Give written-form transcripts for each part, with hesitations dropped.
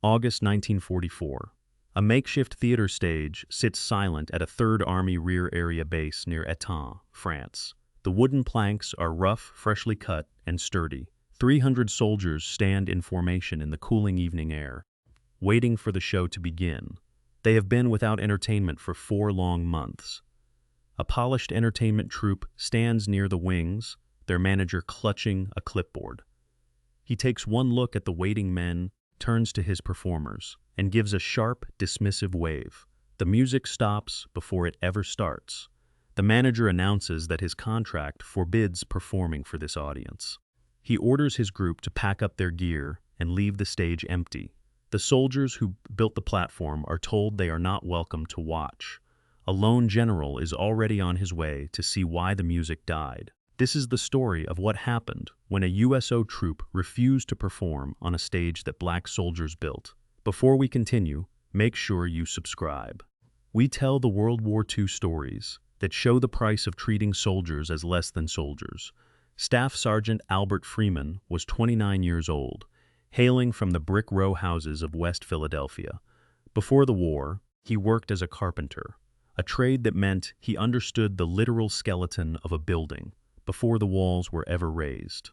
August 1944. A makeshift theater stage sits silent at a Third Army rear area base near Etain, France. The wooden planks are rough, freshly cut, and sturdy. 300 soldiers stand in formation in the cooling evening air, waiting for the show to begin. They have been without entertainment for 4 long months. A polished entertainment troupe stands near the wings, their manager clutching a clipboard. He takes one look at the waiting men, turns to his performers, and gives a sharp, dismissive wave. The music stops before it ever starts. The manager announces that his contract forbids performing for this audience. He orders his group to pack up their gear and leave the stage empty. The soldiers who built the platform are told they are not welcome to watch. A lone general is already on his way to see why the music died. This is the story of what happened when a USO troupe refused to perform on a stage that black soldiers built. Before we continue, make sure you subscribe. We tell the World War II stories that show the price of treating soldiers as less than soldiers. Staff Sergeant Albert Freeman was 29 years old, hailing from the brick row houses of West Philadelphia. Before the war, he worked as a carpenter, a trade that meant he understood the literal skeleton of a building before the walls were ever raised.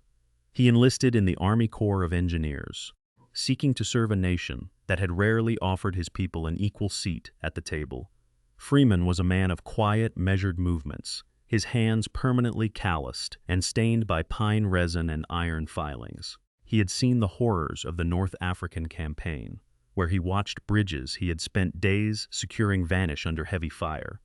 He enlisted in the Army Corps of Engineers, seeking to serve a nation that had rarely offered his people an equal seat at the table. Freeman was a man of quiet, measured movements, his hands permanently calloused and stained by pine resin and iron filings. He had seen the horrors of the North African campaign, where he watched bridges he had spent days securing vanish under heavy fire.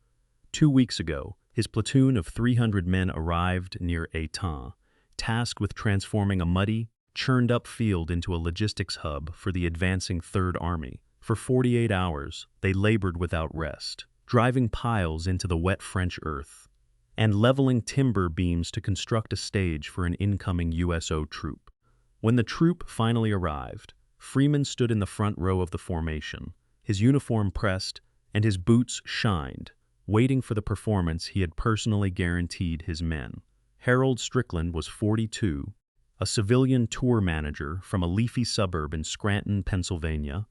2 weeks ago, his platoon of 300 men arrived near Etain, tasked with transforming a muddy, churned-up field into a logistics hub for the advancing Third Army. For 48 hours, they labored without rest, driving piles into the wet French earth and leveling timber beams to construct a stage for an incoming USO troop. When the troop finally arrived, Freeman stood in the front row of the formation, his uniform pressed and his boots shined, waiting for the performance he had personally guaranteed his men. Harold Strickland was 42, a civilian tour manager from a leafy suburb in Scranton, Pennsylvania,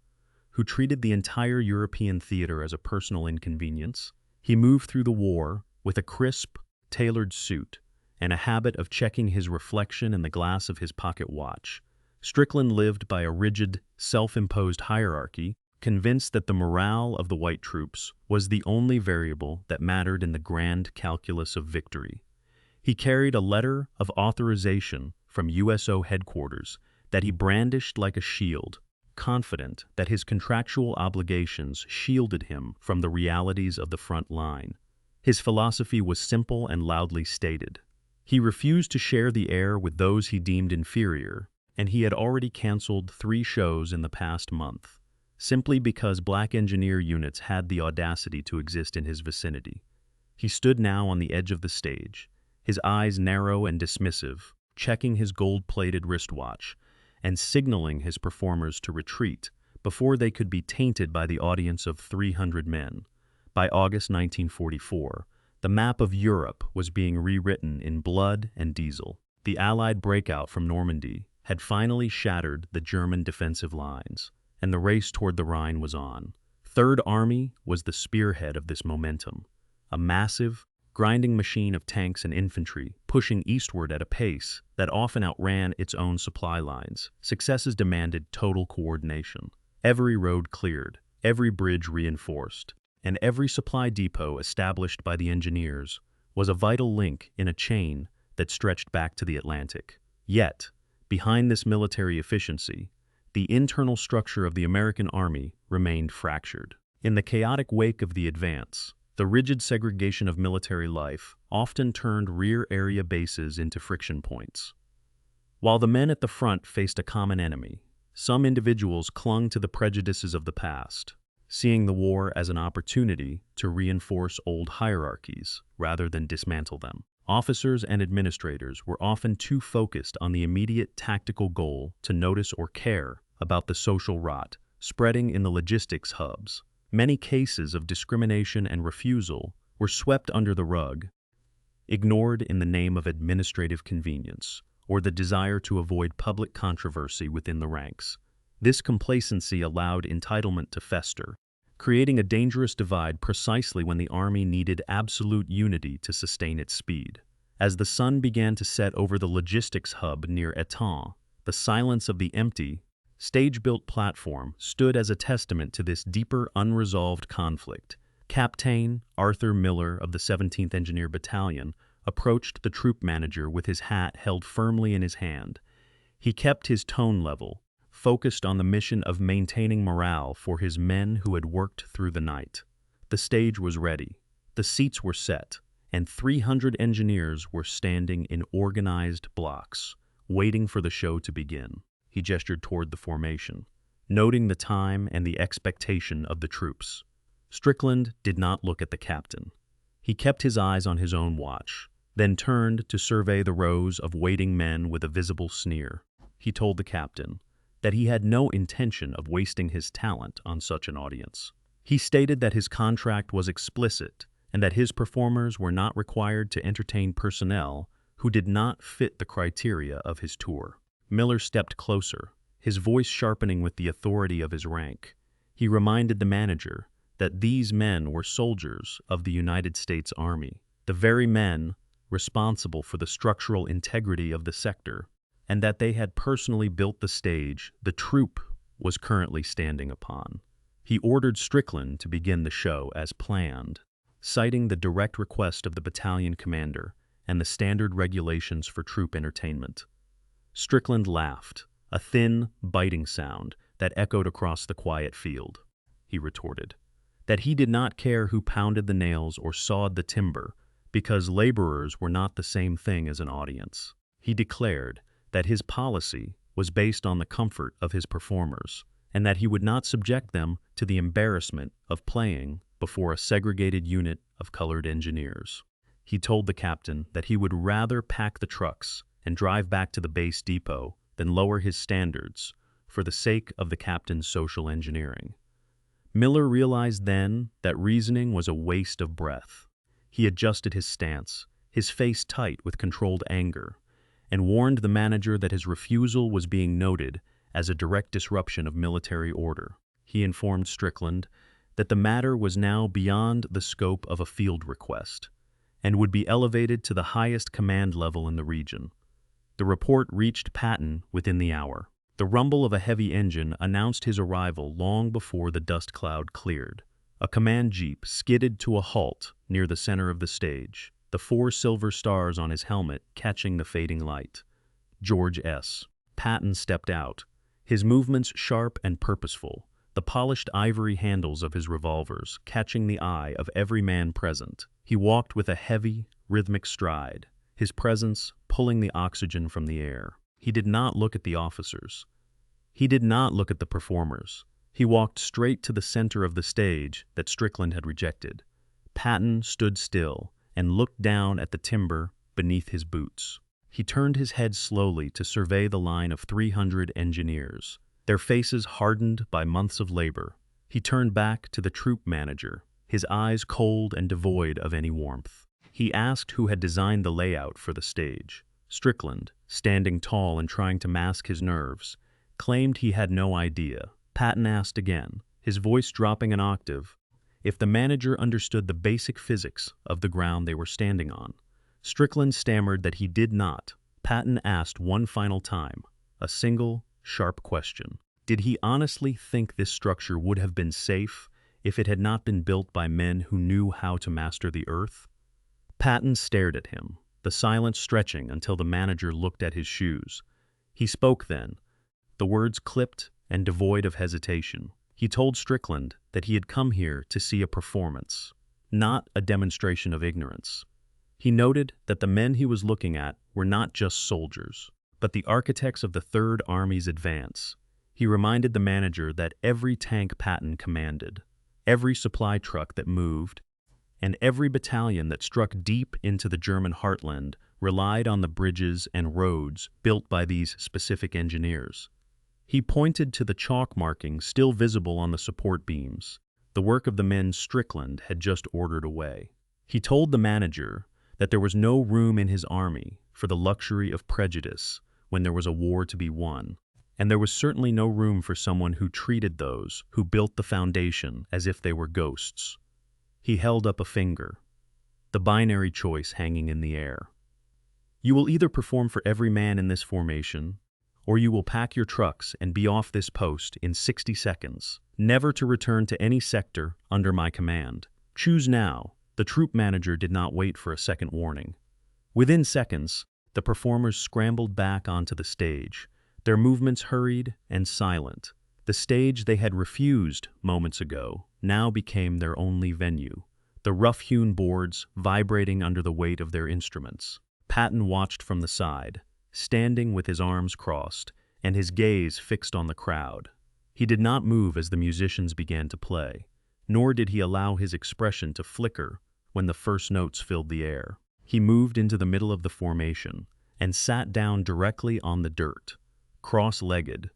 who treated the entire European theater as a personal inconvenience. He moved through the war with a crisp, tailored suit and a habit of checking his reflection in the glass of his pocket watch. Strickland lived by a rigid, self-imposed hierarchy, convinced that the morale of the white troops was the only variable that mattered in the grand calculus of victory. He carried a letter of authorization from USO headquarters that he brandished like a shield, confident that his contractual obligations shielded him from the realities of the front line. His philosophy was simple and loudly stated. He refused to share the air with those he deemed inferior, and he had already canceled 3 shows in the past month, simply because black engineer units had the audacity to exist in his vicinity. He stood now on the edge of the stage, his eyes narrow and dismissive, checking his gold-plated wristwatch and signaling his performers to retreat before they could be tainted by the audience of 300 men. By August 1944, the map of Europe was being rewritten in blood and diesel. The Allied breakout from Normandy had finally shattered the German defensive lines, and the race toward the Rhine was on. Third Army was the spearhead of this momentum, a massive, grinding machine of tanks and infantry pushing eastward at a pace that often outran its own supply lines. Successes demanded total coordination. Every road cleared, every bridge reinforced, and every supply depot established by the engineers was a vital link in a chain that stretched back to the Atlantic. Yet, behind this military efficiency, the internal structure of the American Army remained fractured. In the chaotic wake of the advance, the rigid segregation of military life often turned rear area bases into friction points. While the men at the front faced a common enemy, some individuals clung to the prejudices of the past, seeing the war as an opportunity to reinforce old hierarchies rather than dismantle them. Officers and administrators were often too focused on the immediate tactical goal to notice or care about the social rot spreading in the logistics hubs. Many cases of discrimination and refusal were swept under the rug, ignored in the name of administrative convenience or the desire to avoid public controversy within the ranks. This complacency allowed entitlement to fester, creating a dangerous divide precisely when the army needed absolute unity to sustain its speed. As the sun began to set over the logistics hub near Etain, the silence of the empty, stage-built platform stood as a testament to this deeper, unresolved conflict. Captain Arthur Miller of the 17th Engineer Battalion approached the troop manager with his hat held firmly in his hand. He kept his tone level, focused on the mission of maintaining morale for his men who had worked through the night. The stage was ready, the seats were set, and 300 engineers were standing in organized blocks, waiting for the show to begin. He gestured toward the formation, noting the time and the expectation of the troops. Strickland did not look at the captain. He kept his eyes on his own watch, then turned to survey the rows of waiting men with a visible sneer. He told the captain that he had no intention of wasting his talent on such an audience. He stated that his contract was explicit and that his performers were not required to entertain personnel who did not fit the criteria of his tour. Miller stepped closer, his voice sharpening with the authority of his rank. He reminded the manager that these men were soldiers of the United States Army, the very men responsible for the structural integrity of the sector, and that they had personally built the stage the troupe was currently standing upon. He ordered Strickland to begin the show as planned, citing the direct request of the battalion commander and the standard regulations for troop entertainment. Strickland laughed, a thin, biting sound that echoed across the quiet field. He retorted that he did not care who pounded the nails or sawed the timber, because laborers were not the same thing as an audience. He declared that his policy was based on the comfort of his performers, and that he would not subject them to the embarrassment of playing before a segregated unit of colored engineers. He told the captain that he would rather pack the trucks and drive back to the base depot than lower his standards for the sake of the captain's social engineering. Miller realized then that reasoning was a waste of breath. He adjusted his stance, his face tight with controlled anger, and warned the manager that his refusal was being noted as a direct disruption of military order. He informed Strickland that the matter was now beyond the scope of a field request and would be elevated to the highest command level in the region. The report reached Patton within the hour. The rumble of a heavy engine announced his arrival long before the dust cloud cleared. A command jeep skidded to a halt near the center of the stage, the 4 silver stars on his helmet catching the fading light. George S. Patton stepped out, his movements sharp and purposeful, the polished ivory handles of his revolvers catching the eye of every man present. He walked with a heavy, rhythmic stride, his presence pulling the oxygen from the air. He did not look at the officers. He did not look at the performers. He walked straight to the center of the stage that Strickland had rejected. Patton stood still and looked down at the timber beneath his boots. He turned his head slowly to survey the line of 300 engineers, their faces hardened by months of labor. He turned back to the troop manager, his eyes cold and devoid of any warmth. He asked who had designed the layout for the stage. Strickland, standing tall and trying to mask his nerves, claimed he had no idea. Patton asked again, his voice dropping an octave, if the manager understood the basic physics of the ground they were standing on. Strickland stammered that he did not. Patton asked one final time, a single, sharp question. Did he honestly think this structure would have been safe if it had not been built by men who knew how to master the earth? Patton stared at him, the silence stretching until the manager looked at his shoes. He spoke then, the words clipped and devoid of hesitation. He told Strickland that he had come here to see a performance, not a demonstration of ignorance. He noted that the men he was looking at were not just soldiers, but the architects of the Third Army's advance. He reminded the manager that every tank Patton commanded, every supply truck that moved, and every battalion that struck deep into the German heartland relied on the bridges and roads built by these specific engineers. He pointed to the chalk markings still visible on the support beams, the work of the men Strickland had just ordered away. He told the manager that there was no room in his army for the luxury of prejudice when there was a war to be won. and there was certainly no room for someone who treated those who built the foundation as if they were ghosts. He held up a finger, the binary choice hanging in the air. You will either perform for every man in this formation, or you will pack your trucks and be off this post in 60 seconds, never to return to any sector under my command. Choose now. The troop manager did not wait for a second warning. Within seconds, the performers scrambled back onto the stage, their movements hurried and silent. The stage they had refused moments ago now became their only venue, the rough-hewn boards vibrating under the weight of their instruments. Patton watched from the side, standing with his arms crossed and his gaze fixed on the crowd. He did not move as the musicians began to play, nor did he allow his expression to flicker when the first notes filled the air. He moved into the middle of the formation and sat down directly on the dirt, cross-legged,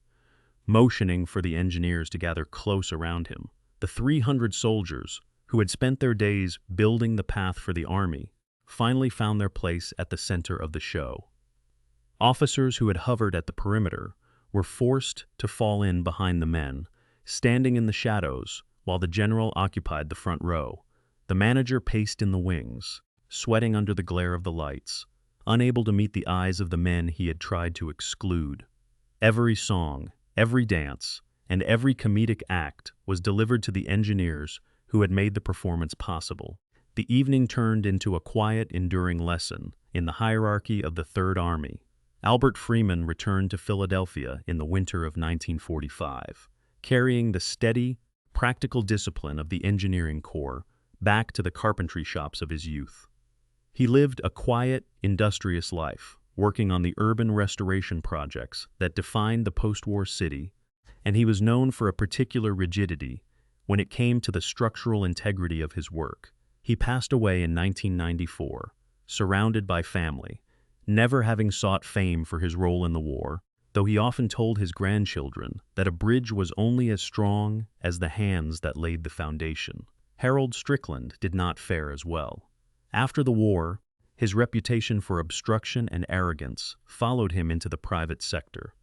motioning for the engineers to gather close around him. The 300 soldiers, who had spent their days building the path for the army, finally found their place at the center of the show. Officers who had hovered at the perimeter were forced to fall in behind the men, standing in the shadows while the general occupied the front row. The manager paced in the wings, sweating under the glare of the lights, unable to meet the eyes of the men he had tried to exclude. Every song, every dance, and every comedic act was delivered to the engineers who had made the performance possible. The evening turned into a quiet, enduring lesson in the hierarchy of the Third Army. Albert Freeman returned to Philadelphia in the winter of 1945, carrying the steady, practical discipline of the engineering corps back to the carpentry shops of his youth. He lived a quiet, industrious life, working on the urban restoration projects that defined the post-war city, and he was known for a particular rigidity when it came to the structural integrity of his work. He passed away in 1994, surrounded by family, never having sought fame for his role in the war, though he often told his grandchildren that a bridge was only as strong as the hands that laid the foundation. Harold Strickland did not fare as well. After the war, his reputation for obstruction and arrogance followed him into the private sector,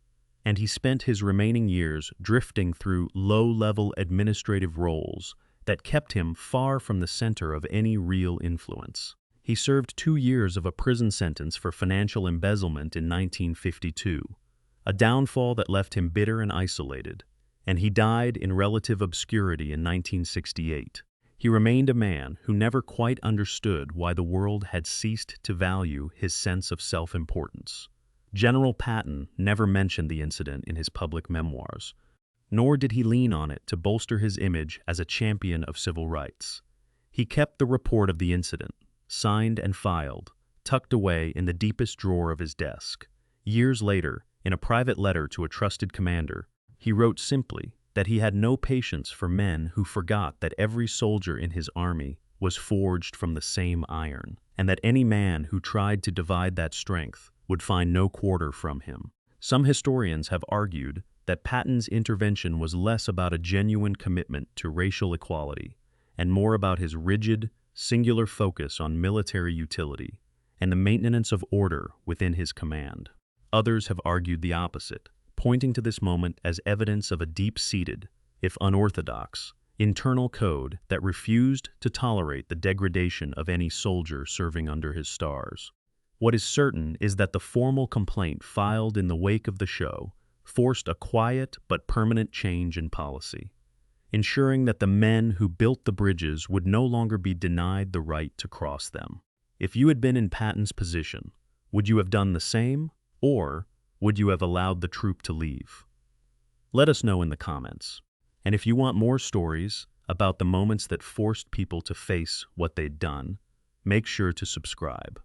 and he spent his remaining years drifting through low-level administrative roles that kept him far from the center of any real influence. He served 2 years of a prison sentence for financial embezzlement in 1952, a downfall that left him bitter and isolated, and he died in relative obscurity in 1968. He remained a man who never quite understood why the world had ceased to value his sense of self-importance. General Patton never mentioned the incident in his public memoirs, nor did he lean on it to bolster his image as a champion of civil rights. He kept the report of the incident, signed and filed, tucked away in the deepest drawer of his desk. Years later, in a private letter to a trusted commander, he wrote simply that he had no patience for men who forgot that every soldier in his army was forged from the same iron, and that any man who tried to divide that strength would find no quarter from him. Some historians have argued that Patton's intervention was less about a genuine commitment to racial equality and more about his rigid, singular focus on military utility and the maintenance of order within his command. Others have argued the opposite, pointing to this moment as evidence of a deep-seated, if unorthodox, internal code that refused to tolerate the degradation of any soldier serving under his stars. What is certain is that the formal complaint filed in the wake of the show forced a quiet but permanent change in policy, ensuring that the men who built the bridges would no longer be denied the right to cross them. If you had been in Patton's position, would you have done the same, or would you have allowed the troop to leave? Let us know in the comments. And if you want more stories about the moments that forced people to face what they'd done, make sure to subscribe.